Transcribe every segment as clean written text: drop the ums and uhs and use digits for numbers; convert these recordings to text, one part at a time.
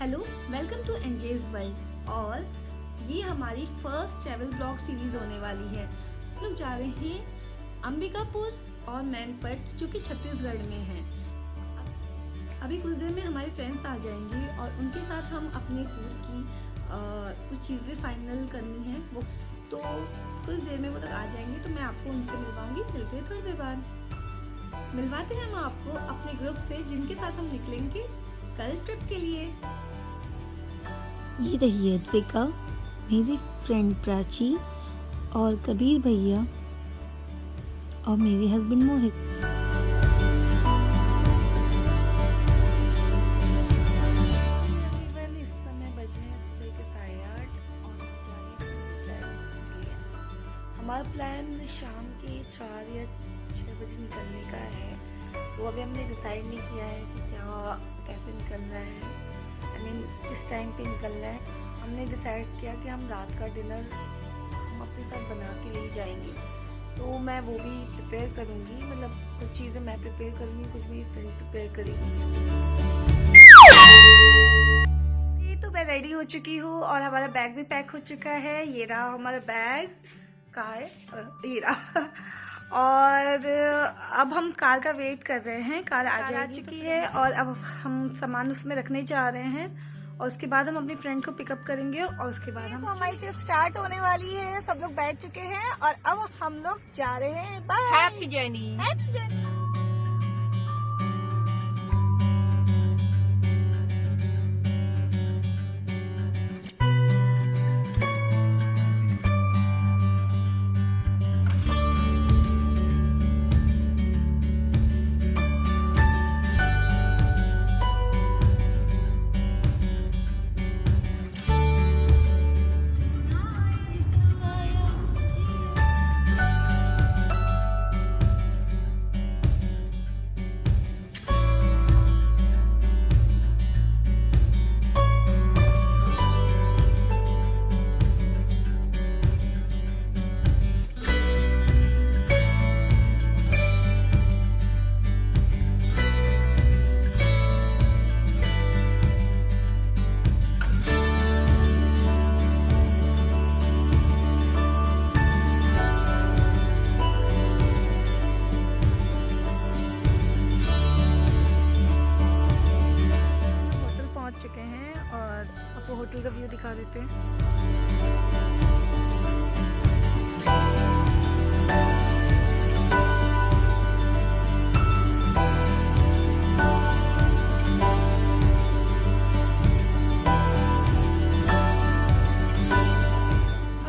Hello, welcome to Angels World. और ये हमारी फर्स्ट ट्रैवल ब्लॉग सीरीज होने वाली है। इस लोग जा रहे हैं अंबिकापुर और मैनपत, जो कि छत्तीसगढ़ में है। अभी कुछ देर में हमारे फ्रेंड्स आ जाएंगे और उनके साथ हम अपने टूर की कुछ चीज़ें फाइनल करनी है। वो तो कुछ देर में वो लोग आ जाएंगे, तो मैं आपको उनसे मिलवाऊंगी। मिलते हैं थोड़ी देर बाद। मिलवाते हैं हम आपको अपने ग्रुप से, जिनके साथ हम निकलेंगे कल ट्रिप के लिए। ये रही है द्विका, मेरी फ्रेंड प्राची और कबीर भैया और मेरे हस्बैंड मोहित। इस समय बजे हैं सुबह के 8:30 और हम जा रहे हैं चाय के लिए। हमारा प्लान शाम के 4 या 6 बजे निकलने का है, तो अभी हमने डिसाइड नहीं किया है कि क्या कैसे निकलना है। किस टाइम पे निकलना है। हमने डिसाइड किया कि हम रात का डिनर हम अपने साथ बना के ले जाएंगे, तो मैं वो भी प्रिपेयर करूँगी। मतलब कुछ चीज़ें मैं प्रिपेयर करूँगी, कुछ भी फ्रेंड प्रिपेयर करेंगी। तो मैं रेडी हो चुकी हूँ और हमारा बैग भी पैक हो चुका है। ये रहा हमारा बैग, कहाँ है? ये रहा। और अब हम कार का वेट कर रहे हैं। कार आ चुकी है और अब हम सामान उसमें रखने जा रहे हैं और उसके बाद हम अपनी फ्रेंड को पिकअप करेंगे और उसके बाद हम हमारी ट्रिप स्टार्ट होने वाली है। सब लोग बैठ चुके हैं और अब हम लोग जा रहे हैं। Bye, happy journey, happy journey. चुके हैं और आपको होटल का व्यू दिखा देते हैं।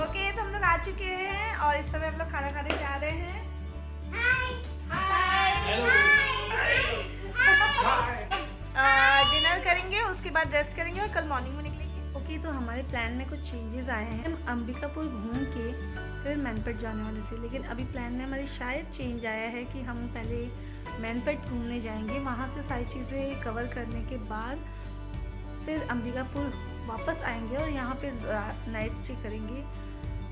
ओके, तो हम लोग आ चुके हैं और इस समय हम लोग खाना खाने जा रहे हैं। डिनर करेंगे, उसके बाद रेस्ट करेंगे और कल मॉर्निंग में निकलेंगे। ओके, तो हमारे प्लान में कुछ चेंजेस आए हैं। हम अंबिकापुर घूम के फिर मैनपत जाने वाले थे, लेकिन अभी प्लान में हमारी शायद चेंज आया है कि हम पहले मैनपत घूमने जाएंगे। वहाँ से सारी चीज़ें कवर करने के बाद फिर अंबिकापुर वापस आएंगे और यहाँ पे नाइट स्टे करेंगे।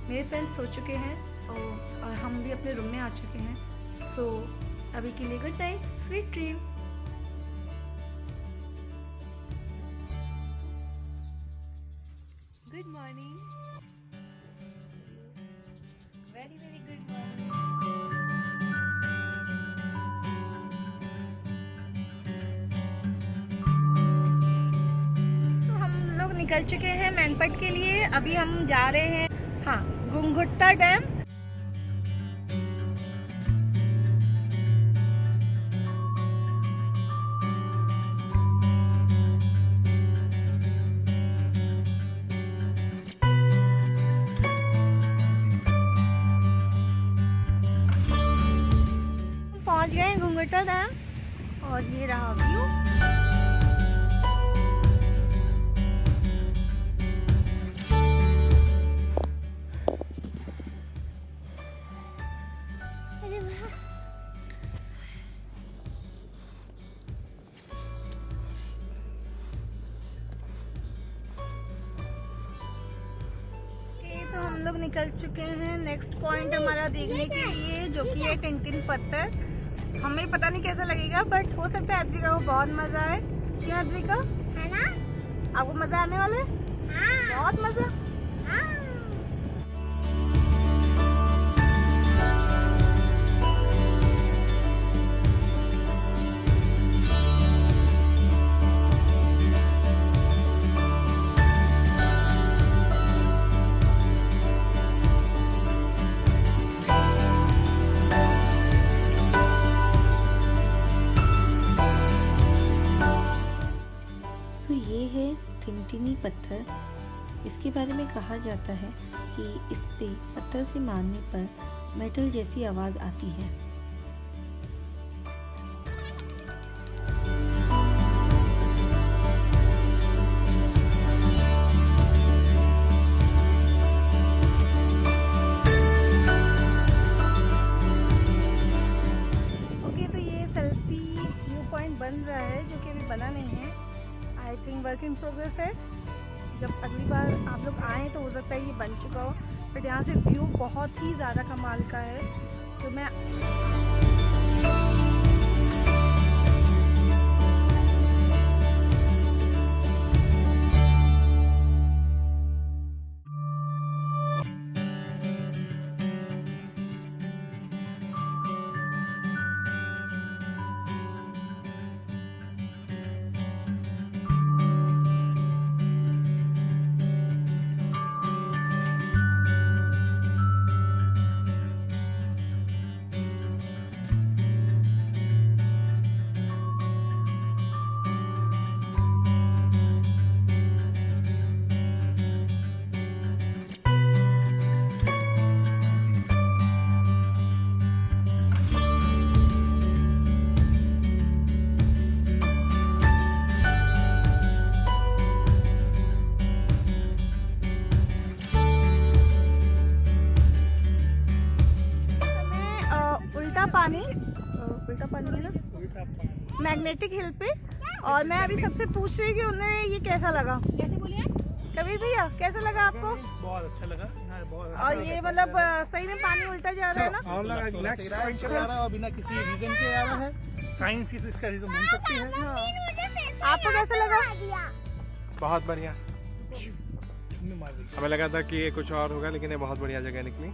मेरे फ्रेंड्स सो चुके हैं और हम भी अपने रूम में आ चुके हैं। सो अभी के लिए good night, sweet dream. Good morning. Very very good morning. तो हम लोग निकल चुके हैं मैनपत के लिए। अभी हम जा रहे हैं घुंघुट्टा डैम। पहुंच गए घुंघुट्टा डैम और ये रहा व्यू। तो हम लोग निकल चुके हैं नेक्स्ट पॉइंट हमारा देखने के लिए, जो कि है टिनटिन पत्थर। हमें पता नहीं कैसा लगेगा, बट हो सकता है अद्विका को बहुत मजा आए। क्या अद्विका? है ना? आपको मजा आने वाला है? बहुत मजा। तो ये है टिनटिनी पत्थर। इसके बारे में कहा जाता है कि इस पे पत्थर से मारने पर मेटल जैसी आवाज़ आती है। ओके, तो ये सेल्फी व्यू पॉइंट बन रहा है, जो कि अभी बना नहीं है। I think work in progress है। जब अगली बार आप लोग आएँ तो हो सकता है ये बन चुका हो, बट यहाँ से व्यू बहुत ही ज़्यादा कमाल का है। तो मैं उल्टा पानी है ना मैग्नेटिक हिल पे, और मैं अभी सबसे पूछ रही कि उन्हें ये कैसा लगा। कैसे बोलिए कबीर भैया, कैसा लगा आपको? बहुत अच्छा लगा। बहुत अच्छा और लगा। ये मतलब सही में पानी उल्टा जा रहा है ना? और लगा रिलैक्स पॉइंट चला रहा है और बिना किसी रीजन के आ रहा है। साइंस से इसका रीजन बन सकती है। हाँ। आपको कैसा लगा? बहुत बढ़िया। हमें लगा था कि ये कुछ और होगा, लेकिन ये बहुत बढ़िया जगह निकली।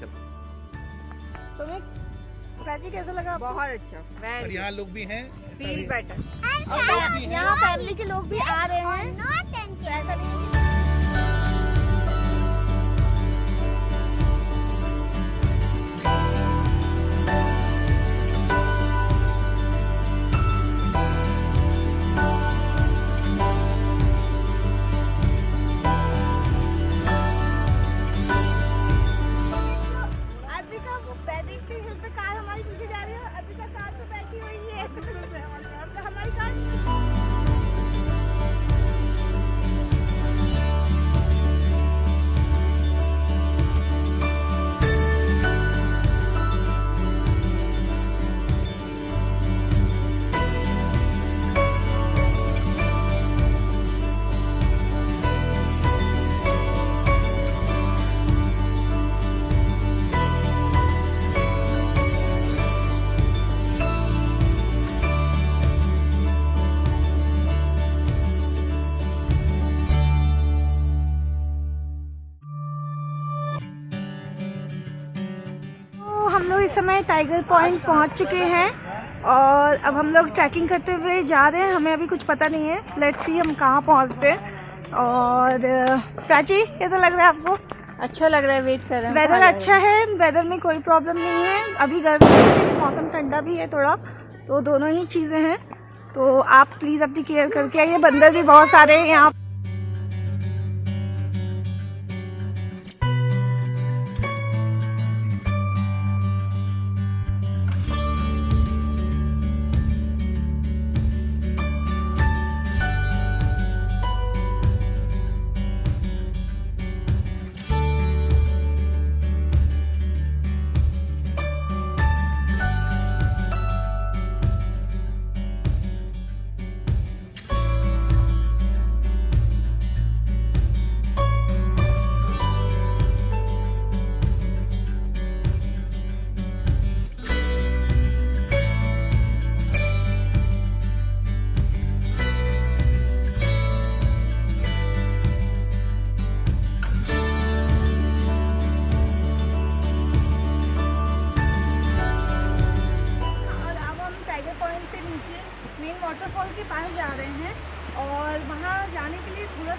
चलो, तुम्हें प्राची कैसा लगा आपको? बहुत अच्छा। और यहाँ लोग भी हैं। Feel better. यहाँ फैमिली के लोग भी आ रहे हैं, तो ऐसा नहीं है। हमारी कार हम लोग इस समय टाइगर पॉइंट पहुंच चुके हैं और अब हम लोग ट्रैकिंग करते हुए जा रहे हैं। हमें अभी कुछ पता नहीं है, लेट्स सी हम कहाँ पहुंचते हैं। और प्राची कैसा लग रहा है आपको? अच्छा लग रहा है, वेट कर रहे हैं। वेदर अच्छा है, वेदर में कोई प्रॉब्लम नहीं है। अभी गर्मी है, मौसम ठंडा भी है थोड़ा, तो दोनों ही चीज़ें हैं। तो आप प्लीज़ अपनी केयर करके आइए। बंदर भी बहुत सारे हैं यहाँ।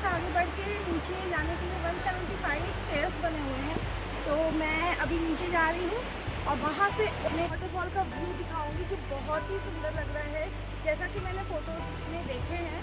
सा आगे बढ़ के नीचे जाने के लिए 175 स्टेयर्स बने हुए हैं। तो मैं अभी नीचे जा रही हूँ और वहाँ से मैं वाटरफॉल का व्यू दिखाऊंगी जो बहुत ही सुंदर लग रहा है, जैसा कि मैंने फोटोज में देखे हैं।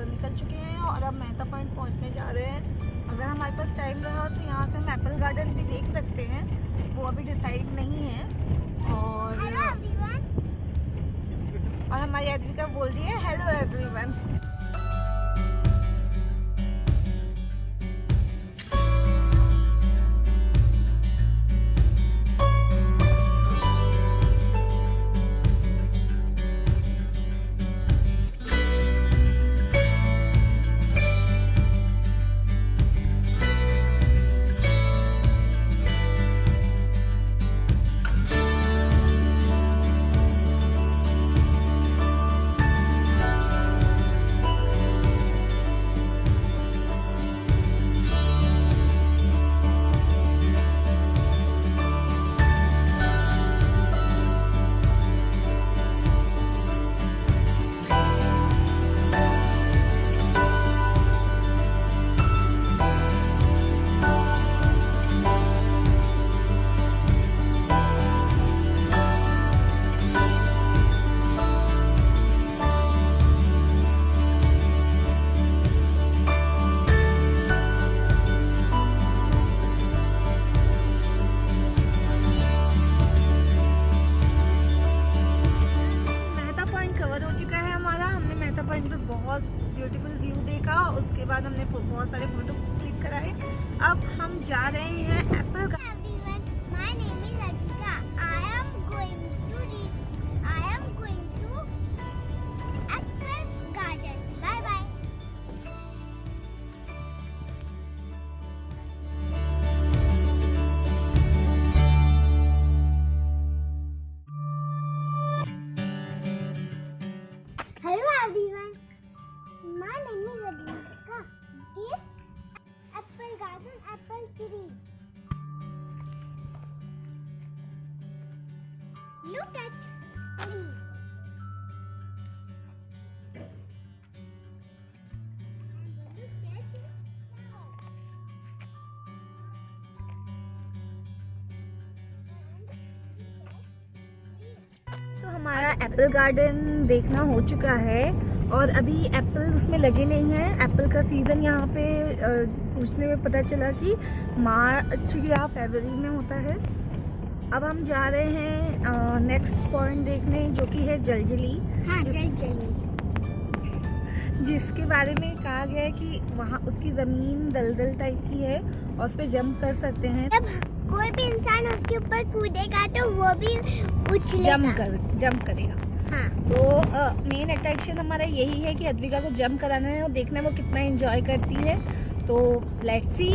निकल चुके हैं और अब मेहता पॉइंट पहुंचने जा रहे हैं। अगर हमारे पास टाइम रहा तो यहाँ से हम एप्पल गार्डन भी देख सकते हैं, वो अभी डिसाइड नहीं है। और हमारी अद्विका बोल रही है हेलो एवरीवन। बहुत ब्यूटीफुल व्यू देखा, उसके बाद हमने बहुत सारे फोटो क्लिक कराए। अब हम जा रहे हैं एप्पल का। Hello everyone, my name is Advika. This Apple Garden Apple Tree. Look at tree. And look at cow. तो हमारा एप्पल गार्डन देखना हो चुका है और अभी एप्पल उसमें लगे नहीं हैं। एप्पल का सीज़न यहाँ पे पूछने में पता चला कि मार्च या फरवरी में होता है। अब हम जा रहे हैं नेक्स्ट पॉइंट देखने, जो कि है जलजली। हाँ, जलजली। जिसके बारे में कहा गया है कि वहाँ उसकी ज़मीन दलदल टाइप की है और उस पर जंप कर सकते हैं। जब कोई भी इंसान उसके ऊपर कूदेगा तो वो भी उछलेगा, जंप करेगा। हाँ। तो मेन अट्रैक्शन हमारा यही है कि अद्विका को जंप कराना है और देखना है वो कितना एंजॉय करती है। तो let's see.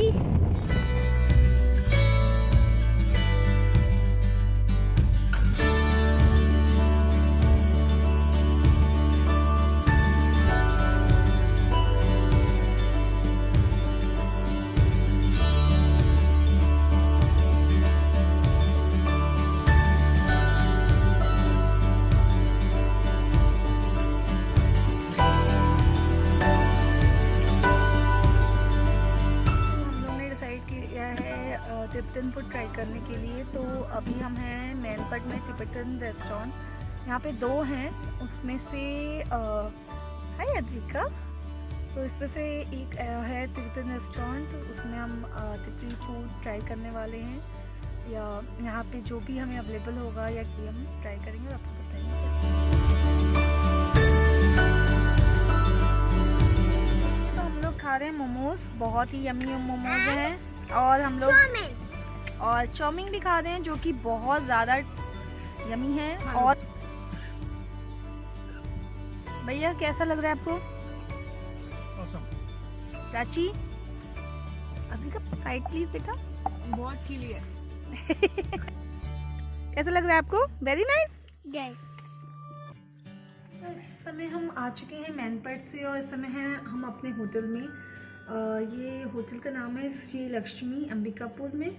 Tibetan food try करने के लिए। तो अभी हम हैं मैनपट में टिबेटन रेस्टोरेंट। यहाँ पे 2 हैं, उसमें से हाय अद्विका, तो इसमें से एक है टिबेटन रेस्टोरेंट, तो उसमें हम तिब्बती फूड ट्राई करने वाले हैं, या यहाँ पे जो भी हमें अवेलेबल होगा या कि हम ट्राई करेंगे और आपको बताएंगे। तो हम लोग खा रहे हैं मोमोज, बहुत ही यम्मी मोमोज हैं, और हम लोग और चाउमीन भी खा रहे हैं जो कि बहुत ज़्यादा यम्मी है। और भैया कैसा लग रहा है आपको? प्राची, अभी का साइड प्लीज बेटा। बहुत चिली है। कैसा लग रहा है आपको? Very nice. Yes. तो इस समय हम आ चुके हैं मैनपट से, और इस समय हैं हम अपने होटल में। ये होटल का नाम है श्री लक्ष्मी अंबिकापुर में।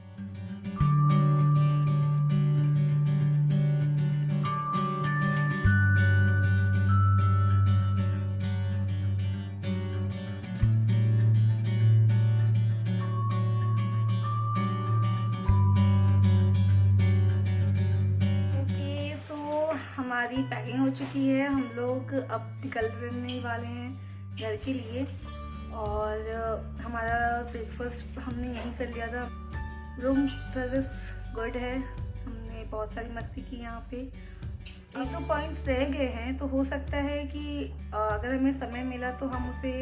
हमारी पैकिंग हो चुकी है, हम लोग अब निकलने वाले हैं घर के लिए। और हमारा ब्रेकफास्ट हमने यहीं कर लिया था। रूम सर्विस गुड है, हमने बहुत सारी मस्ती की यहाँ पे। 1-2 पॉइंट्स रह गए हैं, तो हो सकता है कि अगर हमें समय मिला तो हम उसे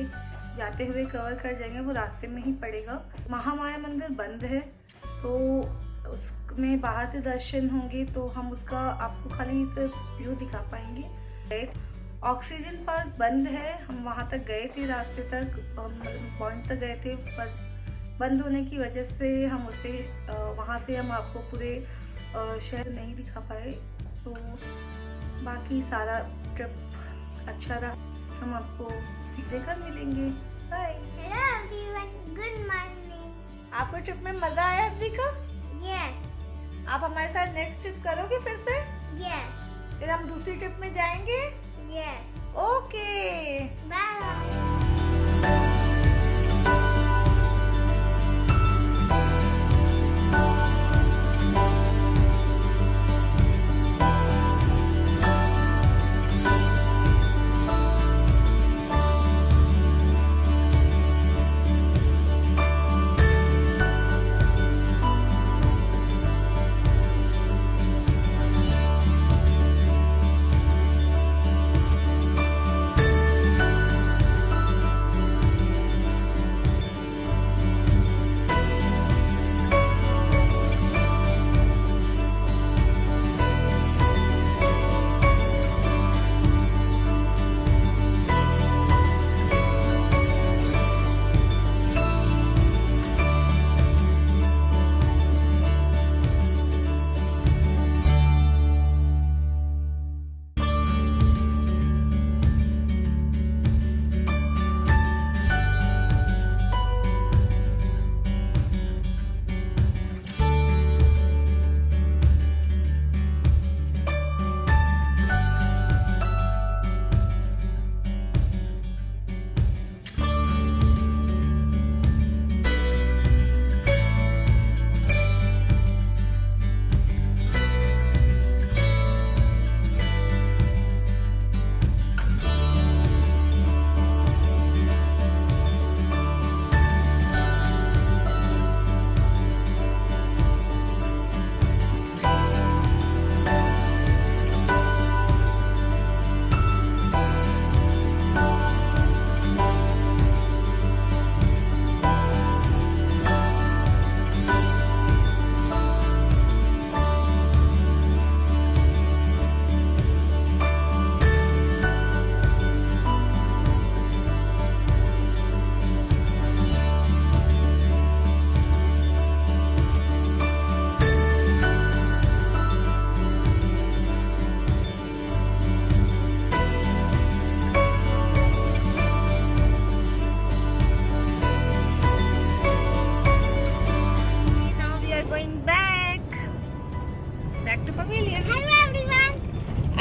जाते हुए कवर कर जाएंगे, वो रास्ते में ही पड़ेगा। महामाया मंदिर बंद है, तो उसमें बाहर से दर्शन होंगे, तो हम उसका आपको खाली सिर्फ व्यू दिखा पाएंगे। ऑक्सीजन पार्क बंद है, हम वहाँ तक गए थे, रास्ते तक हम पॉइंट तक गए थे, पर बंद होने की वजह से हम उसे वहाँ से हम आपको पूरे शहर नहीं दिखा पाए। तो बाकी सारा ट्रिप अच्छा रहा, हम आपको सीधे कर मिलेंगे। Bye. Hello everyone. Good morning. आपको ट्रिप में मजा आया अद्विका? Yes. आप हमारे साथ नेक्स्ट ट्रिप करोगे फिर से? Yes. फिर हम दूसरी ट्रिप में जाएंगे। Yes. ओके। Bye.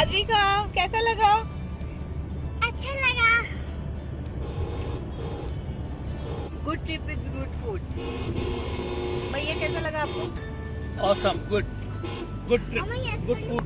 अद्विका कैसा लगा? अच्छा लगा। Good trip with good food. भैया कैसा लगा आपको? Awesome, good trip, Mama, yes, good food.